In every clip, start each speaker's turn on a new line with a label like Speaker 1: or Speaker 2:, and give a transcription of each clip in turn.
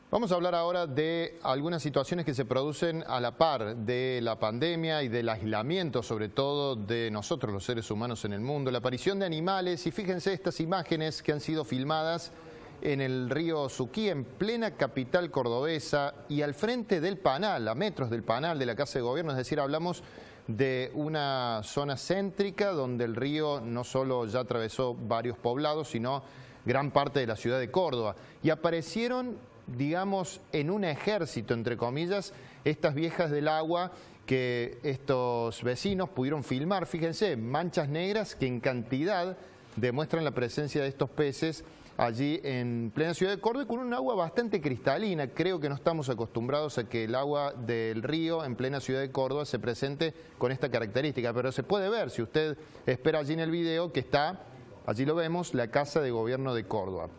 Speaker 1: Vamos a hablar ahora de algunas situaciones que se producen a la par de la pandemia y del aislamiento, sobre todo de nosotros los seres humanos en el mundo. La aparición de animales, y fíjense estas imágenes que han sido filmadas en el río Suquía, en plena capital cordobesa y al frente del Panal, a metros del Panal de la Casa de Gobierno, es decir, hablamos de una zona céntrica donde el río no solo ya atravesó varios poblados, sino gran parte de la ciudad de Córdoba. Y aparecieron, digamos, en un ejército, entre comillas, estas viejas del agua que estos vecinos pudieron filmar. Fíjense, manchas negras que en cantidad demuestran la presencia de estos peces allí en plena ciudad de Córdoba, con un agua bastante cristalina. Creo que no estamos acostumbrados a que el agua del río en plena ciudad de Córdoba se presente con esta característica, pero se puede ver, si usted espera allí en el video, que está, allí lo vemos, la Casa de Gobierno de Córdoba.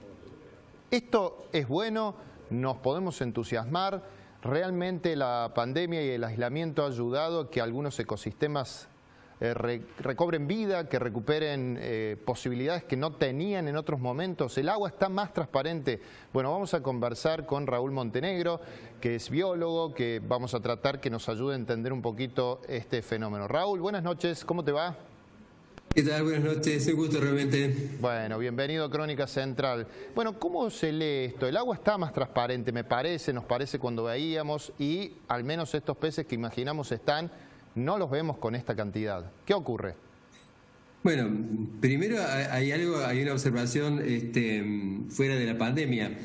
Speaker 1: Esto es bueno, nos podemos entusiasmar. Realmente la pandemia y el aislamiento ha ayudado a que algunos ecosistemas recobren vida, que recuperen posibilidades que no tenían en otros momentos. El agua está más transparente. Bueno, vamos a conversar con Raúl Montenegro, que es biólogo, que vamos a tratar que nos ayude a entender un poquito este fenómeno. Raúl, buenas noches, ¿cómo te va?
Speaker 2: ¿Qué tal? Buenas noches, un gusto realmente.
Speaker 1: Bueno, bienvenido a Crónica Central. Bueno, ¿cómo se lee esto? El agua está más transparente, me parece, nos parece cuando veíamos, y al menos estos peces que imaginamos están, no los vemos con esta cantidad. ¿Qué ocurre?
Speaker 2: Bueno, primero hay una observación fuera de la pandemia.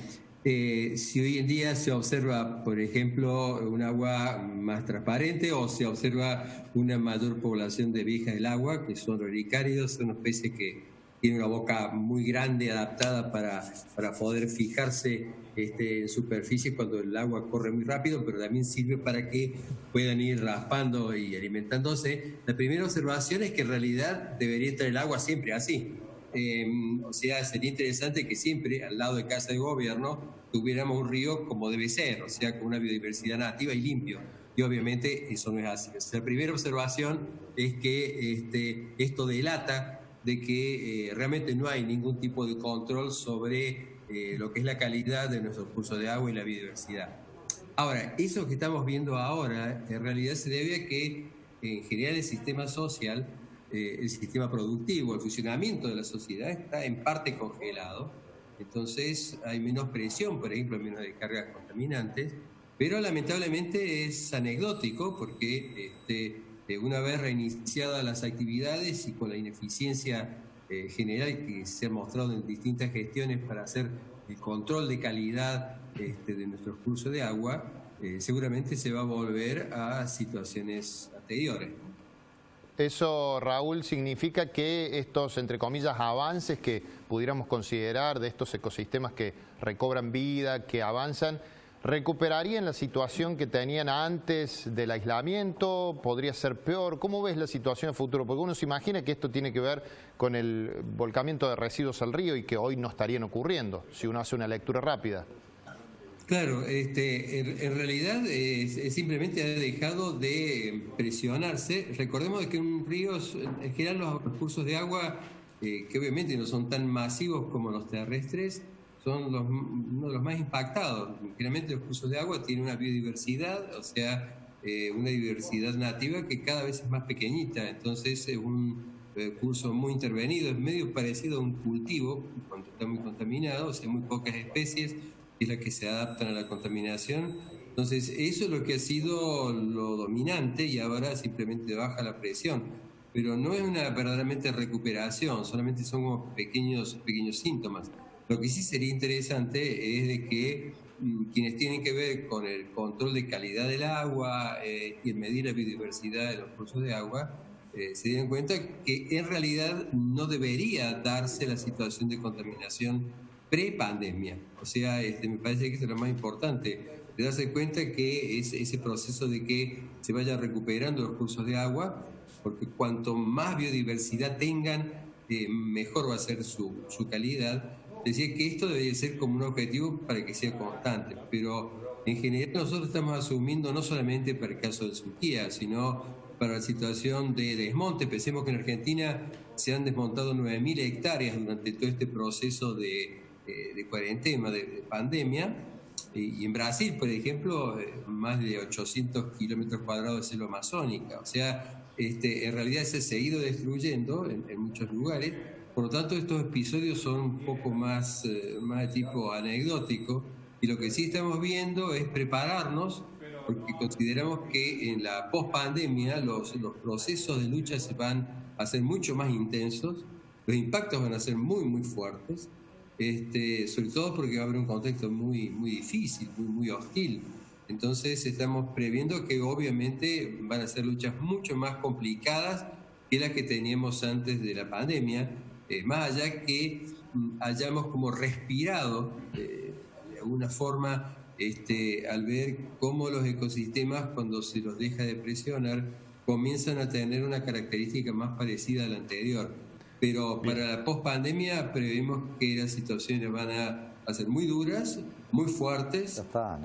Speaker 2: Si hoy en día se observa, por ejemplo, un agua más transparente o se observa una mayor población de viejas del agua, que son relicáridos, son unos peces que tienen una boca muy grande adaptada para poder fijarse en superficie cuando el agua corre muy rápido, pero también sirve para que puedan ir raspando y alimentándose. La primera observación es que en realidad debería estar el agua siempre así. O sea, sería interesante que siempre al lado de Casa de Gobierno tuviéramos un río como debe ser, o sea, con una biodiversidad nativa y limpio. Y obviamente eso no es así. O sea, la primera observación es que esto delata de que realmente no hay ningún tipo de control sobre lo que es la calidad de nuestros cursos de agua y la biodiversidad. Ahora, eso que estamos viendo ahora en realidad se debe a que en general el sistema social, el sistema productivo, el funcionamiento de la sociedad está en parte congelado. Entonces hay menos presión, por ejemplo, menos descargas contaminantes, pero lamentablemente es anecdótico porque una vez reiniciadas las actividades y con la ineficiencia general que se ha mostrado en distintas gestiones para hacer el control de calidad de nuestros cursos de agua, seguramente se va a volver a situaciones anteriores.
Speaker 1: Eso, Raúl, significa que estos, entre comillas, avances que pudiéramos considerar de estos ecosistemas que recobran vida, que avanzan, ¿recuperarían la situación que tenían antes del aislamiento? ¿Podría ser peor? ¿Cómo ves la situación en futuro? Porque uno se imagina que esto tiene que ver con el volcamiento de residuos al río y que hoy no estarían ocurriendo, si uno hace una lectura rápida.
Speaker 2: Claro, en realidad simplemente ha dejado de presionarse. Recordemos que un río, en general los recursos de agua, que obviamente no son tan masivos como los terrestres, son uno de los más impactados. Generalmente los cursos de agua tienen una biodiversidad, o sea, una diversidad nativa que cada vez es más pequeñita. Entonces es un curso muy intervenido, es medio parecido a un cultivo cuando está muy contaminado, o sea, muy pocas especies es la que se adaptan a la contaminación. Entonces eso es lo que ha sido lo dominante y ahora simplemente baja la presión. Pero no es una verdaderamente recuperación, solamente son como pequeños síntomas. Lo que sí sería interesante es de que quienes tienen que ver con el control de calidad del agua y el medir la biodiversidad de los cursos de agua, se den cuenta que en realidad no debería darse la situación de contaminación pre-pandemia. O sea, me parece que eso es lo más importante, de darse cuenta que es ese proceso de que se vayan recuperando los cursos de agua, porque cuanto más biodiversidad tengan, mejor va a ser su calidad. Decía que esto debería ser como un objetivo para que sea constante, pero en general nosotros estamos asumiendo no solamente para el caso de Suquía, sino para la situación de desmonte. Pensemos que en Argentina se han desmontado 9.000 hectáreas durante todo este proceso de cuarentena, de pandemia, Y en Brasil, por ejemplo, más de 800 kilómetros cuadrados de selva amazónica. O sea, en realidad se ha seguido destruyendo en muchos lugares. Por lo tanto, estos episodios son un poco más de tipo anecdótico. Y lo que sí estamos viendo es prepararnos, porque consideramos que en la pospandemia los procesos de lucha se van a ser mucho más intensos, los impactos van a ser muy, muy fuertes. Sobre todo porque va a haber un contexto muy, muy difícil, muy, muy hostil. Entonces estamos previendo que obviamente van a ser luchas mucho más complicadas que las que teníamos antes de la pandemia, más allá que hayamos como respirado de alguna forma al ver cómo los ecosistemas, cuando se los deja de presionar, comienzan a tener una característica más parecida a la anterior. Pero para la pospandemia prevemos que las situaciones van a ser muy duras, muy fuertes,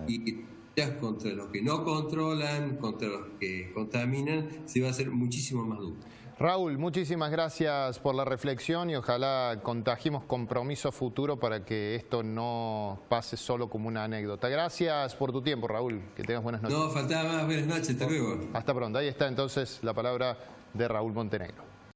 Speaker 2: y ya contra los que no controlan, contra los que contaminan, se va a hacer muchísimo más duro.
Speaker 1: Raúl, muchísimas gracias por la reflexión y ojalá contagiemos compromiso futuro para que esto no pase solo como una anécdota. Gracias por tu tiempo, Raúl. Que tengas buenas noches.
Speaker 2: No, faltaba más. Buenas noches. Hasta luego.
Speaker 1: Hasta pronto. Ahí está entonces la palabra de Raúl Montenegro.